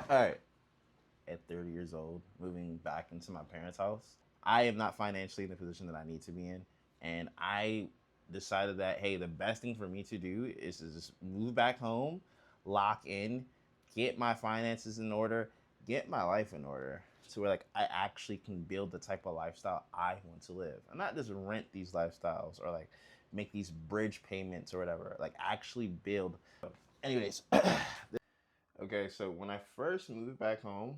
All right, at 30 years old, moving back into my parents' house, I am not financially in the position that I need to be in. And I decided that, hey, the best thing for me to do is to just move back home, lock in, get my finances in order, get my life in order to where like I actually can build the type of lifestyle I want to live. And not just rent these lifestyles or like make these bridge payments or whatever. Like actually build. Anyways, okay, so when I first moved back home,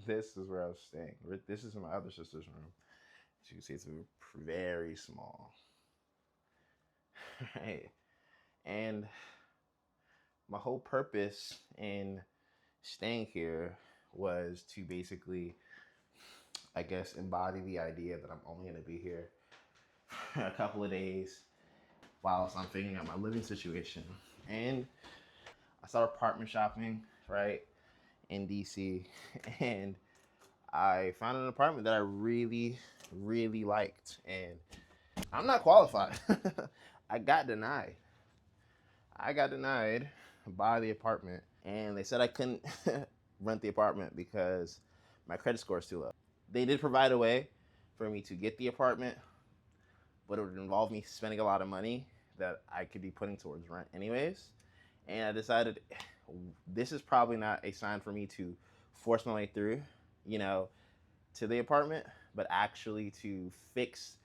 this is where I was staying. This is my other sister's room. As you can see, it's very small. Right? And my whole purpose in staying here was to basically, I guess, embody the idea that I'm only going to be here a couple of days whilst I'm figuring out my living situation. And I started apartment shopping, right, in DC. And I found an apartment that I really, really liked. And I'm not qualified. I got denied. I got denied by the apartment. And they said I couldn't rent the apartment because my credit score is too low. They did provide a way for me to get the apartment, but it would involve me spending a lot of money that I could be putting towards rent anyways. And I decided this is probably not a sign for me to force my way through, you know, to the apartment, but actually to fix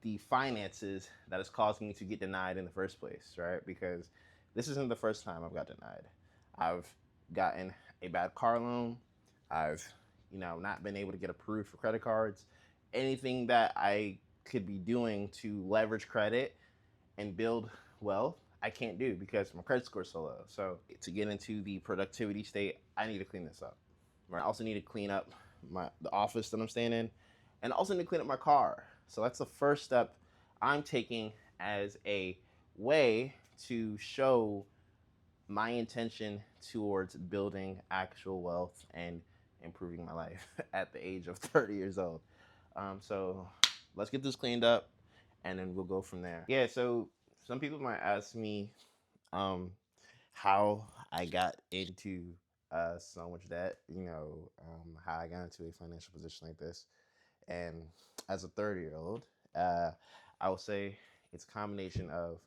the finances that is causing me to get denied in the first place, right? Because this isn't the first time I've got denied. I've gotten a bad car loan. I've, not been able to get approved for credit cards. Anything that I could be doing to leverage credit and build wealth, I can't do because my credit score is so low. So to get into the productivity state, I need to clean this up. I also need to clean up the office that I'm staying in, and also need to clean up my car. So that's the first step I'm taking as a way to show my intention towards building actual wealth and improving my life at the age of 30 years old. So let's get this cleaned up and then we'll go from there. Yeah, so some people might ask me um, how I got into so much debt, how I got into a financial position like this. And as a 30-year-old, I will say it's a combination of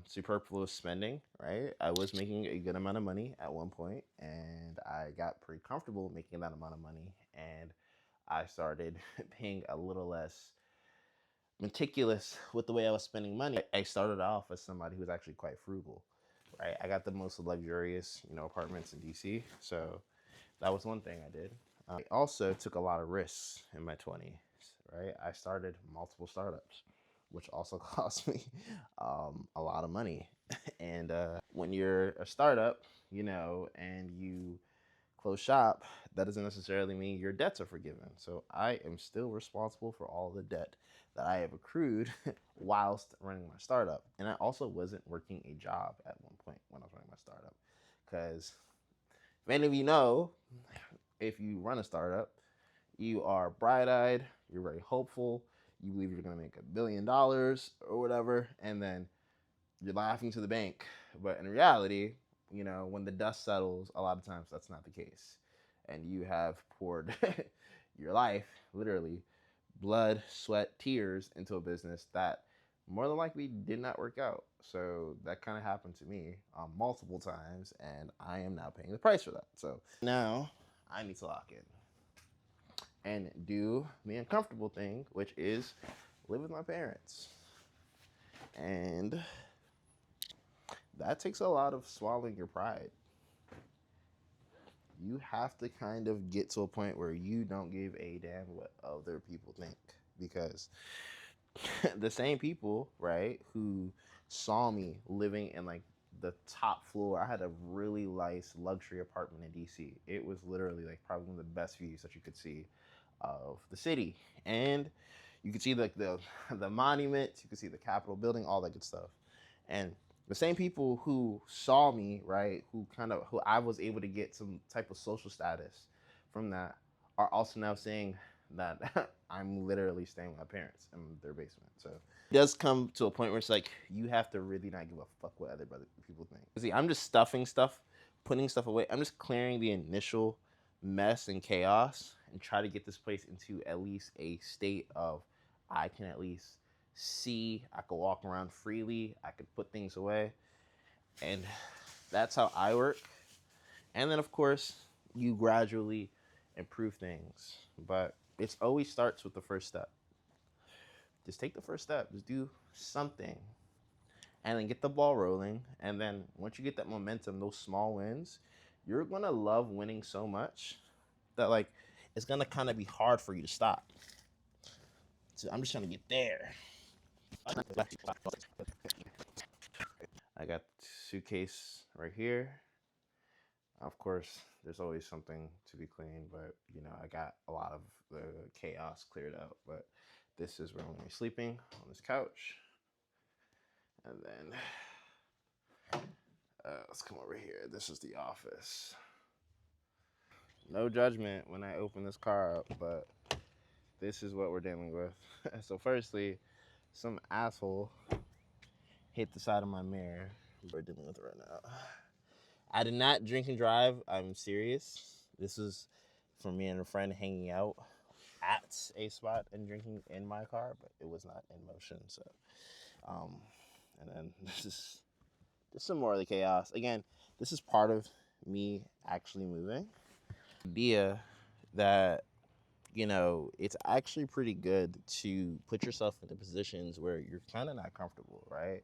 superfluous spending, right? I was making a good amount of money at one point, and I got pretty comfortable making that amount of money, and I started being a little less meticulous with the way I was spending money. I started off as somebody who was actually quite frugal, right? I got the most luxurious, apartments in DC, so that was one thing I did. I also took a lot of risks in my 20s, right? I started multiple startups, which also cost me a lot of money. And when you're a startup, and you close shop, that doesn't necessarily mean your debts are forgiven. So I am still responsible for all the debt that I have accrued whilst running my startup. And I also wasn't working a job at one point when I was running my startup. Because many of you know, if you run a startup, you are bright eyed, you're very hopeful, you believe you're going to make $1 billion or whatever, and then you're laughing to the bank. But in reality, when the dust settles, a lot of times that's not the case. And you have poured your life, literally, blood, sweat, tears into a business that more than likely did not work out. So that kind of happened to me multiple times, and I am now paying the price for that. So now I need to lock in and do the uncomfortable thing, which is live with my parents. And that takes a lot of swallowing your pride. You have to kind of get to a point where you don't give a damn what other people think. Because the same people, right, who saw me living in like the top floor, I had a really nice luxury apartment in DC. It was literally like probably one of the best views that you could see of the city. And you could see like the monuments, you could see the Capitol building, all that good stuff. And the same people who saw me, right, who I was able to get some type of social status from that, are also now saying that I'm literally staying with my parents in their basement. So it does come to a point where it's like you have to really not give a fuck what other people think. See, I'm just stuffing stuff putting stuff away. I'm just clearing the initial mess and chaos and try to get this place into at least a state of I can at least see, I can walk around freely, I can put things away. And that's how I work. And then, of course, you gradually improve things. But it always starts with the first step. Just take the first step, just do something and then get the ball rolling. And then once you get that momentum, those small wins, you're gonna love winning so much that like it's gonna kind of be hard for you to stop. So I'm just trying to get there. I got the suitcase right here. Of course, there's always something to be cleaned, but you know, I got a lot of the chaos cleared out. But this is where I'm gonna be sleeping on this couch. And then let's come over here. This is the office. No judgment when I open this car up, but this is what we're dealing with. So firstly, some asshole hit the side of my mirror. We're dealing with it right now. I did not drink and drive. I'm serious. This is for me and a friend hanging out at a spot and drinking in my car, but it was not in motion. So, and then this is just some more of the chaos. Again, this is part of me actually moving. Idea that, you know, it's actually pretty good to put yourself into positions where you're kind of not comfortable, right?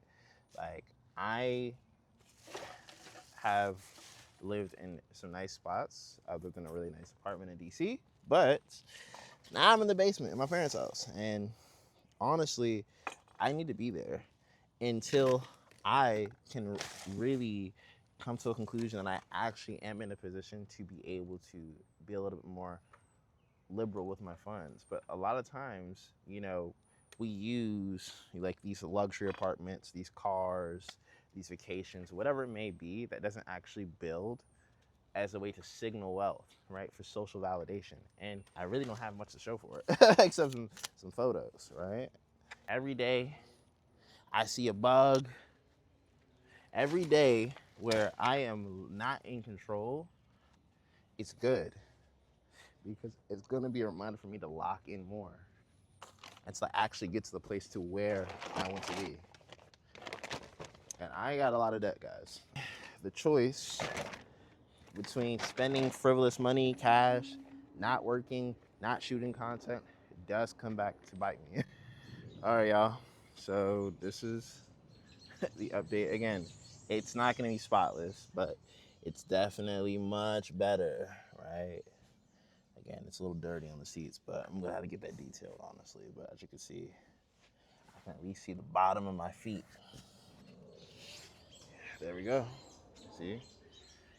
Like, I have lived in some nice spots. I've lived in a really nice apartment in DC, but now I'm in the basement in my parents' house. And honestly, I need to be there until I can really come to a conclusion that I actually am in a position to be able to be a little bit more liberal with my funds. But a lot of times, you know, we use like these luxury apartments, these cars, these vacations, whatever it may be, that doesn't actually build as a way to signal wealth, right? For social validation. And I really don't have much to show for it, except some photos, right? Every day I see a bug. Every day where I am not in control, it's good because it's gonna be a reminder for me to lock in more and to actually get to the place to where I want to be. And I got a lot of debt, guys. The choice between spending frivolous money, cash, not working, not shooting content, does come back to bite me. All right, y'all. So this is the update. Again, it's not going to be spotless, but it's definitely much better, right? Again, it's a little dirty on the seats, but I'm going to have to get that detailed, honestly. But as you can see, I can at least see the bottom of my feet. There we go. See?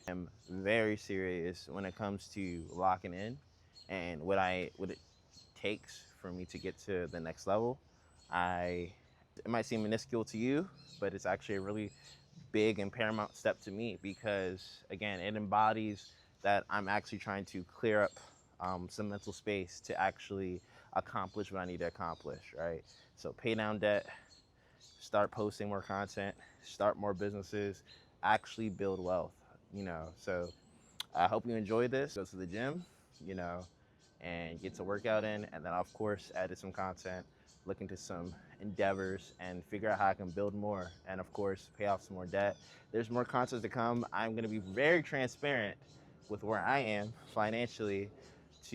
I'm very serious when it comes to locking in and what it takes for me to get to the next level. It might seem minuscule to you, but it's actually a really big and paramount step to me because, again, it embodies that I'm actually trying to clear up some mental space to actually accomplish what I need to accomplish, right? So pay down debt, start posting more content, start more businesses, actually build wealth, you know. So I hope you enjoy this. Go to the gym, you know, and get to workout in, and then of course added some content, look into some endeavors and figure out how I can build more and of course pay off some more debt. There's more content to come. I'm going to be very transparent with where I am financially